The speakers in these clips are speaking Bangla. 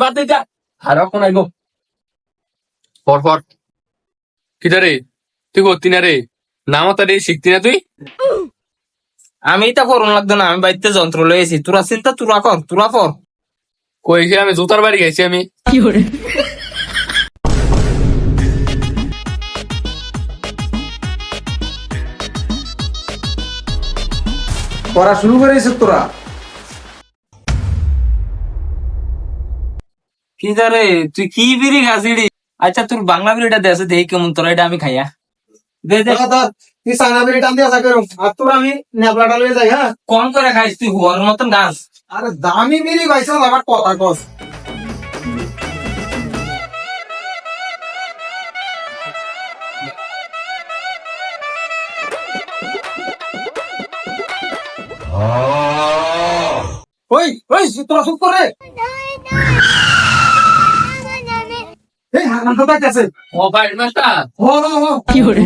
বাদ দে যা আর কোন আইগো পর পর কিটা রে তুই করতি না রে নামতা রে শিখতি না তুই আমি তা করুন লাগতো না, আমি বাড়িতে যন্ত্র লয়েছি, তোরা চিন্তা তোরা কর, তোরা পর। কইছে আমি জুতার বাড়ি গেছি আমি পড়া শুরু করেছিস তোরা? কি রে তুই কি বিড়ি খাসিড়ি? আচ্ছা তোর বাংলা বিড়িটা দেশে দেখি কেমন, তোরা এটা আমি খাইয়া দে দে। তুই সানা বেরি টান দিয়ে আসা করুম আর তোর আমি নেবলাটা লয়ে যাই। হ্যাঁ কম করে খাইস তুই হওয়ার মতন গাছ। আরে দামি বেরি পাইছ আমার কথা কস। ওই ওই তোরা চুপ করে। এই হারাম তো বাইতেছে। ও ভাই মাস্টার ও ও কি করে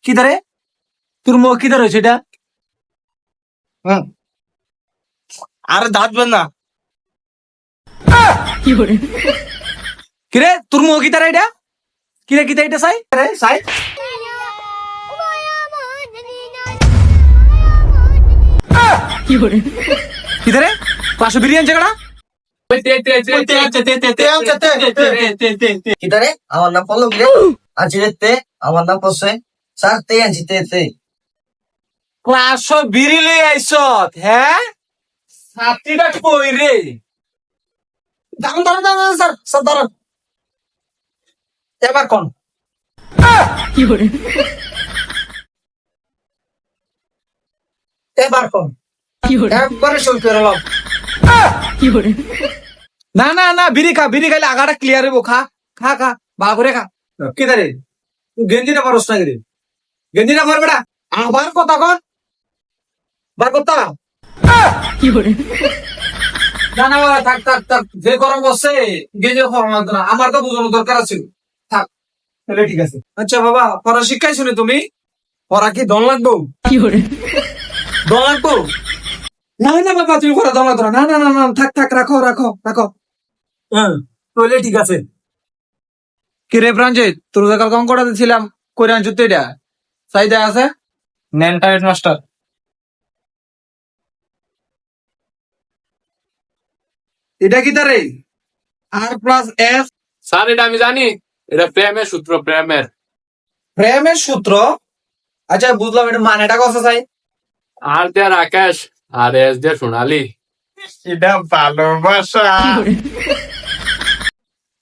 কি ধরে তোর মুখ কি ধরে সেটা? আরে দাঁত বেন না। কি করে কিরে তোর মুখ কি ধরে এটা? কিরে কিতা এটা সাই রে সাই? কি করে কি ধরে 500 বিরিয়ানি জায়গাটা কিতারে আমার নাম পল্লব রে আছি রে তে আমার নাম পড়ছে স্যার তে আনছি তে তে 500 বিড়ি লই আইছত। হ্যাঁ ছাতিটা কই রে? দাঁড়ান দাঁড়ান দাঁড়ান স্যার স্যার দাঁড়ান। এবার কোন কি করে এবার কোন কি করে একবারে সই করে লাও। কি করে না না না বিড়ি খা, বিড়ি খাইলে আগাটা ক্লিয়ার হইব। খা খা খা ভালো করে খা। কি দাঁড়ে গেঞ্জিটা পারস না গেলে গেঞ্জিটা পার বেটা। আবার কথা কন বার করতা। কি করে না না বাবা, থাক থাক থাক, যে গরম বসছে গেঞ্জি ফরম লাগতো না, আমার তো বুঝানোর দরকার আছে। থাক তাহলে ঠিক আছে। আচ্ছা বাবা পড়া শিক্ষাই শুনে তুমি পড়া কি দন লাগবো? কি করে দন লাগবো? না না বাবা তুমি পড়া দন লাগতো না। না না না না থাক থাক রাখো রাখো রাখো। হ্যাঁ তাহলে ঠিক আছে। কি রে প্রাঞ্জিত তোর যে কাল কম করা দিছিলাম কইরা আনছুত এটা চাহিদা আছে? নেন টাইট মাস্টার। এটা কি তারে আর প্লাস এস স্যার এটা আমি জানি, এটা প্রেমের সূত্র, প্রেমের। প্রেমের সূত্র? আচ্ছা বুঝলাম, এটা মানেটা কথা চাই। আর দেয়ার আকাশ আর এস দেয়ার সোনালি। এটা ভালোবাসা। কি করে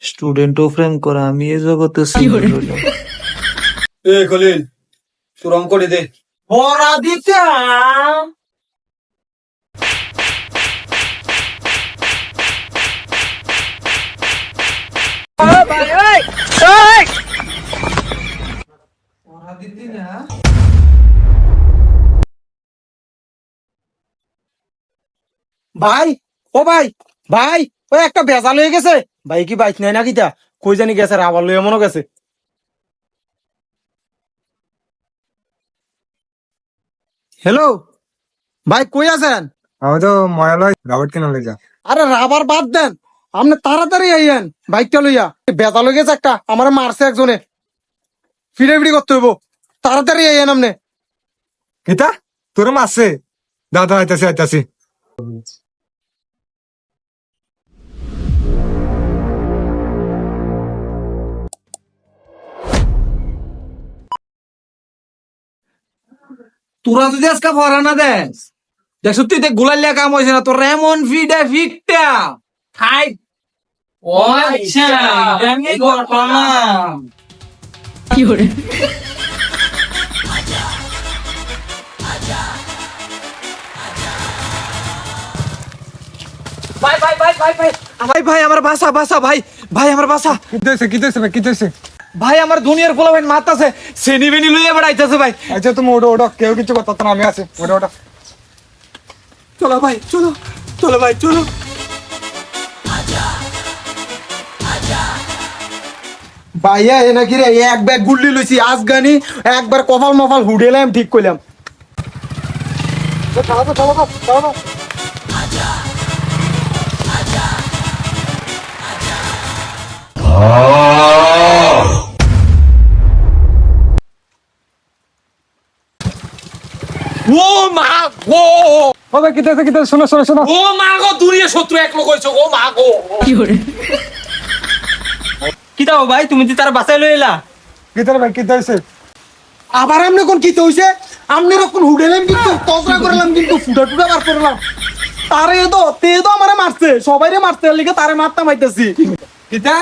স্টুডেন্টও প্রেম করা, আমি এই জগতে কি করে এ খলিল তোর অঙ্ক দে। পড়া দিতাম পড়া দিতি না। ভাই ও ভাই ভাই ওই একটা বেজাল হয়ে গেছে। ভাই কি বাইক নাই নাকি তা কই জানি গেছে, আবার লইয়া মনে গেছে। হ্যালো ভাই কই আছেন? আমি তো ময়ালয় রাবট কেন লই যা। আরে রাবার বাদ দেন, আপনি তাড়াতাড়ি আইয়েন বাইকটা লইয়া। বেজাল হয়ে গেছে একটা, আমার মারছে একজনে, ফিরে ফিরে করতে হইব। তাড়াতাড়ি আইয়েন আপনি। কিতা তোর মারছে? দাদা আইতাছি আইতাছি। তোরা যদি আজকে ভরা না দেস দেখ সত্যি দেখ গুলালিয়া কাম হয়েছে না তোর এমন ফিডে ফিকটা খাই। ও আচ্ছা আমি করলাম। কি করে ভাই ভাই ভাই ভাই ভাই ভাই ভাই আমার বাসা বাসা ভাই ভাই আমার বাসা কি হয়েছে ভাই কি হয়েছে? ভাই আমার দুনিয়ার পোলা ভাই মারতাছে সেনি বেনি লইয়া বেড়াইতেছে ভাই আচ্ছা তুমি ওটা ওটা কেউ কিছু কথা তো না, আমি আছি ওটা ওটা। চলো ভাই চলো চলো ভাই চলো ভাইয়া এ নাকি রে এক ব্যাগ গুল্লি লইছি আজগানি একবার কপাল মফাল হুডেলাম ঠিক কইলাম। ও মা গো ও ভাই কি হয়েছে শোনো শোনো শোনো। ও মা গো দুনিয়া শত্রু এক লোক হইছে ও মা গো কি hore কি দাও ভাই তুমি কি তার বাসায় লইলা? ভাই কি হয়েছে? আবার আমনে কোন কি হইছে? আমনে কোন হুডেলাম কিন্তু তজরা করলাম কিন্তু ফুটা টুটা বার করলাম। তারে তো আমারে মারছে সবাইরে মারতে লিগে তারে মারতাম আইতাছি। কিতা